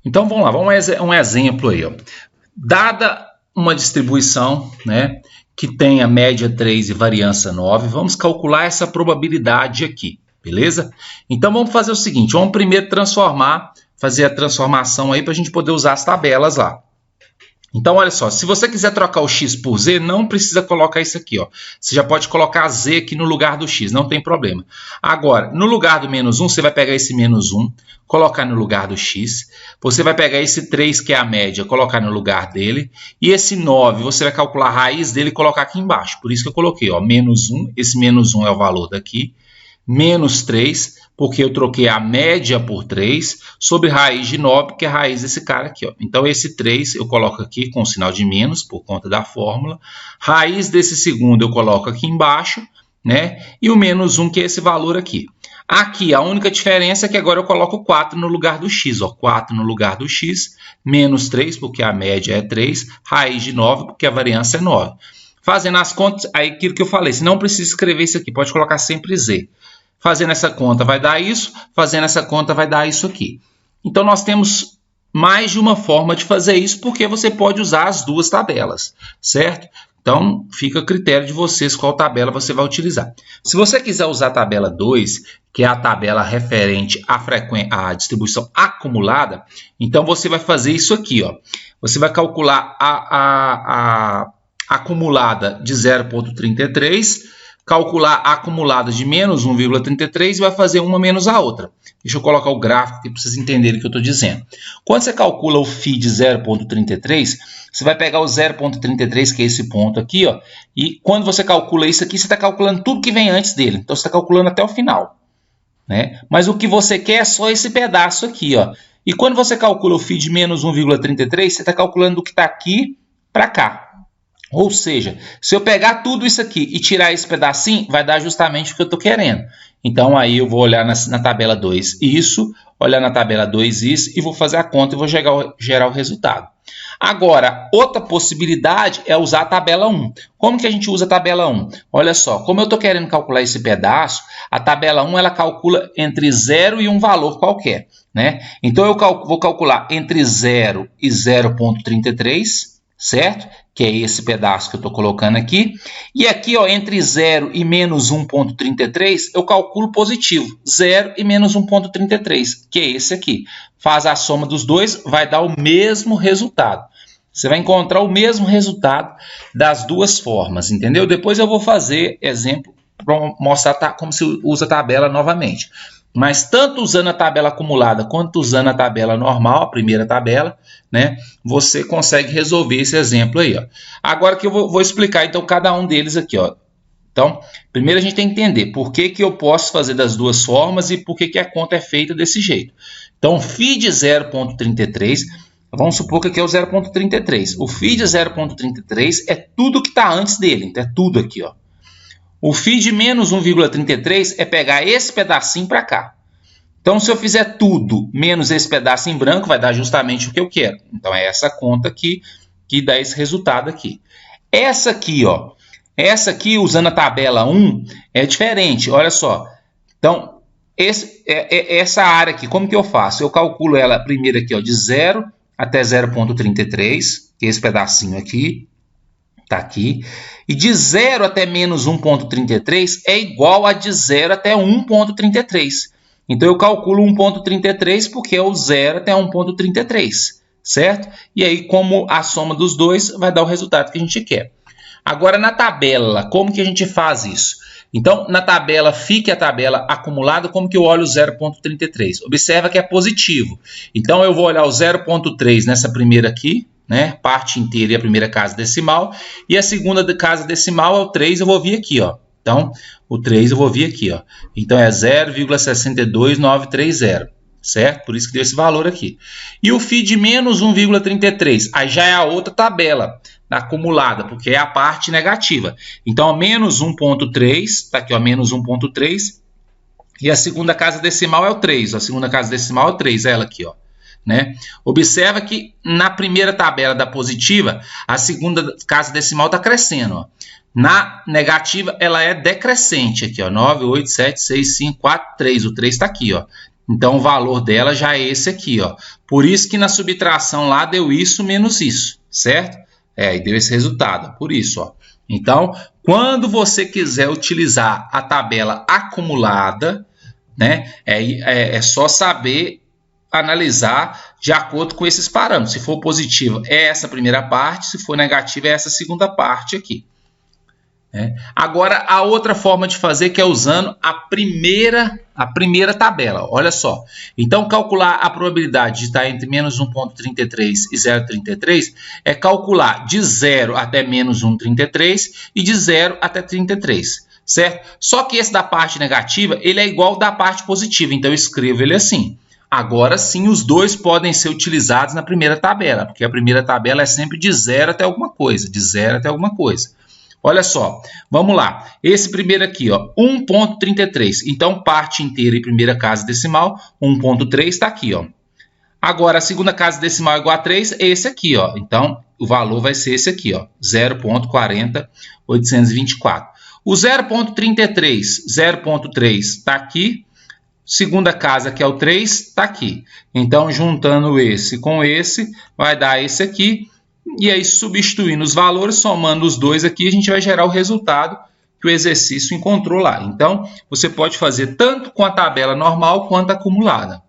Então vamos lá, um exemplo aí. Ó. Dada uma distribuição, né, que tenha média 3 e variância 9, vamos calcular essa probabilidade aqui, beleza? Então vamos fazer o seguinte, vamos primeiro fazer a transformação aí para a gente poder usar as tabelas lá. Então, olha só, se você quiser trocar o x por z, não precisa colocar isso aqui, ó. Você já pode colocar z aqui no lugar do x, não tem problema. Agora, no lugar do menos 1, você vai pegar esse menos 1, colocar no lugar do x. Você vai pegar esse 3, que é a média, colocar no lugar dele. E esse 9, você vai calcular a raiz dele e colocar aqui embaixo. Por isso que eu coloquei, ó, menos 1, esse menos 1 é o valor daqui. Menos 3, porque eu troquei a média por 3, sobre raiz de 9, que é a raiz desse cara aqui. Ó. Então, esse 3 eu coloco aqui com o sinal de menos, por conta da fórmula. Raiz desse segundo eu coloco aqui embaixo, né? E o menos 1, que é esse valor aqui. Aqui, a única diferença é que agora eu coloco 4 no lugar do x. Ó. 4 no lugar do x, menos 3, porque a média é 3, raiz de 9, porque a variância é 9. Fazendo as contas, aí aquilo que eu falei, você não precisa escrever isso aqui, pode colocar sempre z. Fazendo essa conta vai dar isso, fazendo essa conta vai dar isso aqui. Então, nós temos mais de uma forma de fazer isso, porque você pode usar as duas tabelas, certo? Então, fica a critério de vocês qual tabela você vai utilizar. Se você quiser usar a tabela 2, que é a tabela referente à distribuição acumulada, então você vai fazer isso aqui, ó. Você vai calcular a acumulada de 0,33, calcular a acumulada de menos 1,33 e vai fazer uma menos a outra. Deixa eu colocar o gráfico aqui para vocês entenderem o que eu estou dizendo. Quando você calcula o φ de 0,33, você vai pegar o 0,33, que é esse ponto aqui, ó, e quando você calcula isso aqui, você está calculando tudo que vem antes dele. Então, você está calculando até o final, né? Mas o que você quer é só esse pedaço aqui, ó. E quando você calcula o φ de menos 1,33, você está calculando o que está aqui para cá. Ou seja, se eu pegar tudo isso aqui e tirar esse pedacinho, vai dar justamente o que eu estou querendo. Então, aí eu vou olhar na tabela 2 isso, olhar na tabela 2 isso, e vou fazer a conta e vou gerar o resultado. Agora, outra possibilidade é usar a tabela 1. Como que a gente usa a tabela 1? Olha só, como eu estou querendo calcular esse pedaço, a tabela 1 ela calcula entre 0 e um valor qualquer, né? Então, eu vou calcular entre 0 e 0,33, certo? Que é esse pedaço que eu estou colocando aqui. E aqui, ó, entre 0 e menos 1,33, eu calculo positivo. 0 e menos 1,33, que é esse aqui. Faz a soma dos dois, vai dar o mesmo resultado. Você vai encontrar o mesmo resultado das duas formas, entendeu? Depois eu vou fazer exemplo para mostrar como se usa a tabela novamente. Mas tanto usando a tabela acumulada quanto usando a tabela normal, a primeira tabela, né, você consegue resolver esse exemplo aí. Ó. Agora que eu vou explicar então cada um deles aqui. Ó. Então, primeiro a gente tem que entender por que eu posso fazer das duas formas e por que a conta é feita desse jeito. Então, φ de 0,33, vamos supor que aqui é o 0,33. O φ de 0,33 é tudo que está antes dele, então é tudo aqui, ó. O φ de menos 1,33 é pegar esse pedacinho para cá. Então, se eu fizer tudo menos esse pedaço em branco, vai dar justamente o que eu quero. Então, é essa conta aqui que dá esse resultado aqui. Essa aqui, ó, essa aqui, usando a tabela 1, é diferente. Olha só. Então, essa área aqui, como que eu faço? Eu calculo ela primeiro aqui, ó, de 0 até 0,33, que é esse pedacinho aqui. Está aqui. E de 0 até menos 1,33 é igual a de 0 até 1,33. Então, eu calculo 1,33 porque é o 0 até 1,33, certo? E aí, como a soma dos dois vai dar o resultado que a gente quer. Agora, na tabela, como que a gente faz isso? Então, na tabela φ, que é a tabela acumulada, como que eu olho o 0,33? Observa que é positivo. Então, eu vou olhar o 0,3 nessa primeira aqui, né? Parte inteira e a primeira casa decimal. E a segunda casa decimal é o 3, eu vou vir aqui, ó. Então, o 3 eu vou vir aqui, ó. Então, é 0,62930, certo? Por isso que deu esse valor aqui. E o φ de menos 1,33, aí já é a outra tabela acumulada, porque é a parte negativa. Então, ó, menos 1,3, tá aqui, ó, menos 1,3. E a segunda casa decimal é o 3, ó. A segunda casa decimal é o 3, é ela aqui, ó. Né? Observa que na primeira tabela da positiva, a segunda casa decimal está crescendo. Ó. Na negativa, ela é decrescente. Aqui, ó, 9, 8, 7, 6, 5, 4, 3. O 3 está aqui. Ó. Então o valor dela já é esse aqui, ó. Por isso que na subtração lá deu isso menos isso, certo? E deu esse resultado, por isso, ó. Então, quando você quiser utilizar a tabela acumulada, né, é só saber analisar de acordo com esses parâmetros. Se for positivo, é essa primeira parte, se for negativo, é essa segunda parte aqui. Agora, a outra forma de fazer que é usando a primeira tabela. Olha só. Então, calcular a probabilidade de estar entre menos 1,33 e 0,33 é calcular de 0 até menos 1,33 e de 0 até 33. Certo? Só que esse da parte negativa, ele é igual ao da parte positiva. Então, eu escrevo ele assim. Agora sim, os dois podem ser utilizados na primeira tabela, porque a primeira tabela é sempre de 0 até alguma coisa. De 0 até alguma coisa. Olha só, vamos lá. Esse primeiro aqui, ó, 1,33. Então, parte inteira e primeira casa decimal, 1,3 está aqui, ó. Agora, a segunda casa decimal igual a 3 é esse aqui, ó. Então, o valor vai ser esse aqui, ó, 0,40824. O 0,33 está aqui. Segunda casa, que é o 3, está aqui. Então, juntando esse com esse, vai dar esse aqui. E aí, substituindo os valores, somando os dois aqui, a gente vai gerar o resultado que o exercício encontrou lá. Então, você pode fazer tanto com a tabela normal quanto acumulada.